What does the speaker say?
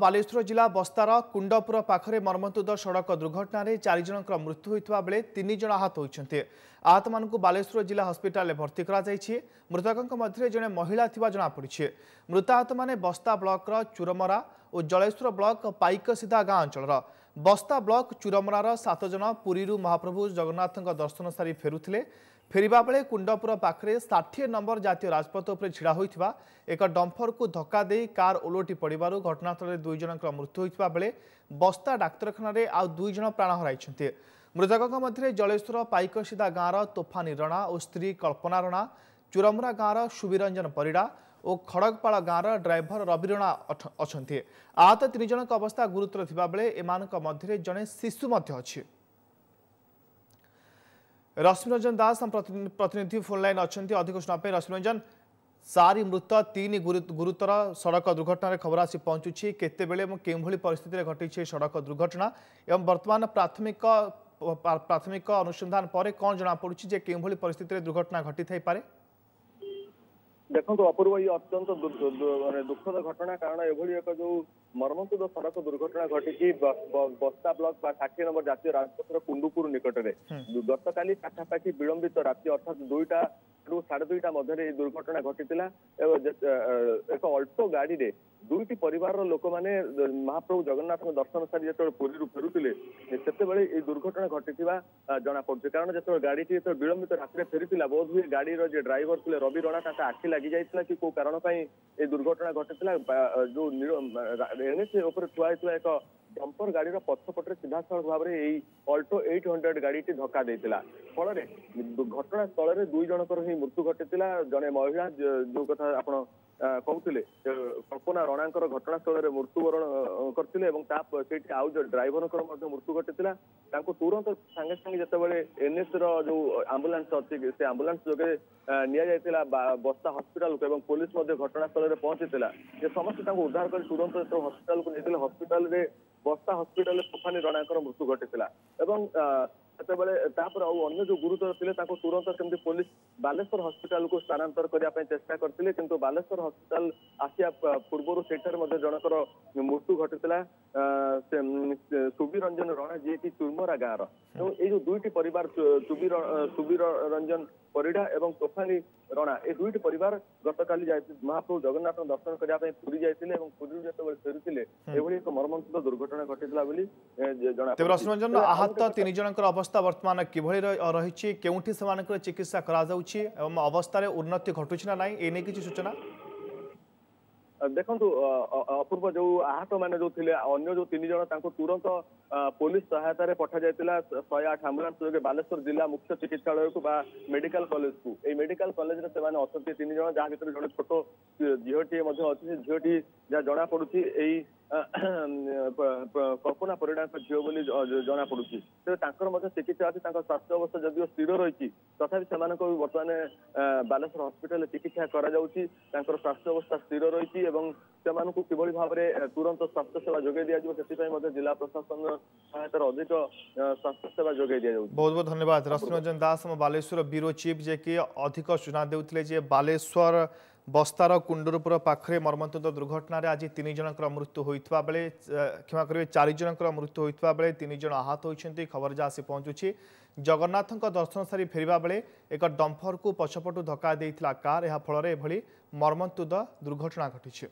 बालेश्वर जिला बस्तार कुंडपुर पाखरे मर्मन्तुद सड़क दुर्घटन में 4 जन मृत्यु होता बेले 3 जन आहत होती। आहत मान बालेश्वर जिला हस्पिटाल भर्ती कर मृतकों मध्य जड़े महिला जनापड़ी। मृताहत माने बस्ता ब्लॉक चुरमरा और जलेश्वर ब्लॉक पाइकसीधा गाँ अंचल। बस्ता ब्लॉक चुरमरार 7 जन पुरी महाप्रभु जगन्नाथ दर्शन सारी फेरुले। फेरिबा बेले कुंडपुर पाखरे 60 नंबर जातीय राजपथ पर छिड़ा होइथिबा एक डंफर को धक्का दे कार ओलटी पड़ू घटनास्थल 2 जन मृत्यु होइथिबा बेले बस्ता डाक्तरखाना आउ 2 जन प्राण हराइछन्ते। मृतकों मध्य जलेश्वर पाइकसीधा गाँव तोफानी रणा और स्त्री कल्पना रणा, चुरमरा गाँव सुबीरंजन परिड़ा और खड़गपाड़ गाँव ड्राइवर रवि रणा अच्छा। आहत 3 जन अवस्था गुरुतर थिबा बेले एमानक मध्य जड़े शिशु अच्छी। रश्मिरंजन दास हम प्रतिनिधि फोन लाइन अच्छा अधिक सुनापे। रश्मिरंजन, 4 मृत 3 गुरुतर सड़क दुर्घटन खबर आसी पहुंचुछि केते बेले केभली परिस्थिति में घटी सड़क दुर्घटना एवं वर्तमान प्राथमिक अनुसंधान पर कौन जना पड़ुछि जे केभली परिस्थिति में दुर्घटना घटी थाई पारे? देखो अपूर्व ये अत्यंत दुखद घटना कारण एभली एक जो मर्मन्तुद सड़क दुर्घटना घटी बस्ता ब्लॉक 60 नंबर जातीय राजपथर कुंडुपुर निकट में गत काली पाखापाखि विलंबित राति अर्थात 2टा ରୁ 2:30 मध्य दुर्घटना घटी एक अल्टो गाड़ी रे 2टी परिवार लोक मैंने महाप्रभु जगन्नाथ दर्शन सारी जो पुरी फेरुले से दुर्घटना घटी जना पड़े। कारण जो गाड़ी विलंबित राति फेरी बोध हुए गाड़ी ड्राइवर थे रवि रणा आखि लगी जाता कि कौ कारण दुर्घटना घटी जो एनएच थुआ एक डंपर गाड़ी पछपटे सीधा सड़क भाव में अल्टो 800 गाड़ी धक्का देता फल घटनास्थल में 2 जनकर ही मृत्यु घटी। जड़े महिला जो कथा आप कहते कल्पना रणा घटनास्थल में मृत्युवरण करते आउ जो ड्राइवर मृत्यु घटी तुरंत सांगे सांगे जिते एनएच जो आंबुलांस अच्छी से आंबुलांस जोगे निया बस्ता हस्पिटाल को पुलिस घटनास्थल में पहुंची समस्त उद्धार कर तुरंत हस्पिटाल को नहीं हस्पिटाल बस्ता हस्पिटाल तोफानी रणा मृत्यु घटी तापर अन्य जो गुरुतर थे तुरंत केमती पुलिस बालेश्वर हस्पिटाल को स्थानांतर करने चेष्टा करते किंतु बालेश्वर हस्पिटाल आसिया पूर्व सेठर जनकर मृत्यु घटी सुबीरंजन रणा जी की चुरमरा गाँव ये जो 2टी परिवार सुबीरंजन परिड़ा एवं तोफानी रणा ये 2टी परिवार गत काली महाप्रभु जगन्नाथ दर्शन करने पुरी जाते पुरी जो फेरुले एक मर्मन्तुद दुर्घटना घटी। रश्मिरंजन, आहत 3 जन अवस्था वर्तमान किभली रही केउठी सेमानकर चिकित्सा करा जाउछि एवं अवस्था उन्नति घटुछि ना नहीं एने किछि सूचना? देखो अपूर्व जो आहत मैंने जो थे अन्य जो 3 जन तुरंत पुलिस सहायता पठा जाता 108 आंबुलांस जो बालेश्वर जिला मुख्य चिकित्सालय को मेडिकल कॉलेज को मेडिकल कॉलेज से 3 जन जहाँ भर जड़े छोट झीटी अच्छी झीटी जहाँ जना पड़ी कल्पना परिड़ा झील बोली जना पड़ी चिकित्सा अच्छी स्वास्थ्य अवस्था जदिव स्थिर रही तथा बर्तमान बालेश्वर हस्पिटाल चिकित्सा कर स्वास्थ्य अवस्था स्थिर रही किभली भाव में तुरंत स्वास्थ्य सेवा जोगे दि जिला प्रशासन सहायतार अधिक स्वास्थ्य सेवा जोगे दि। बहुत बहुत धन्यवाद रश्मिरंजन दास बालेश्वर ब्यूरो चीफ जे कि अधिक सूचना देउथिले बालेश्वर बस्तार कुंडुरपुर पाखरे मर्मन्तुद दुर्घटना आज 3 जन मृत्यु होता बेले क्षमा करेंगे 4 जन मृत्यु होता बेले 3 जन आहत होती खबर जहाँ आसी पहुंचुछि। जगन्नाथ दर्शन सारी फेरिबा बेले एक डंफर को पछपटू धक्का देइथिला कार या फल एभली मर्मन्तुद दुर्घटना घटी।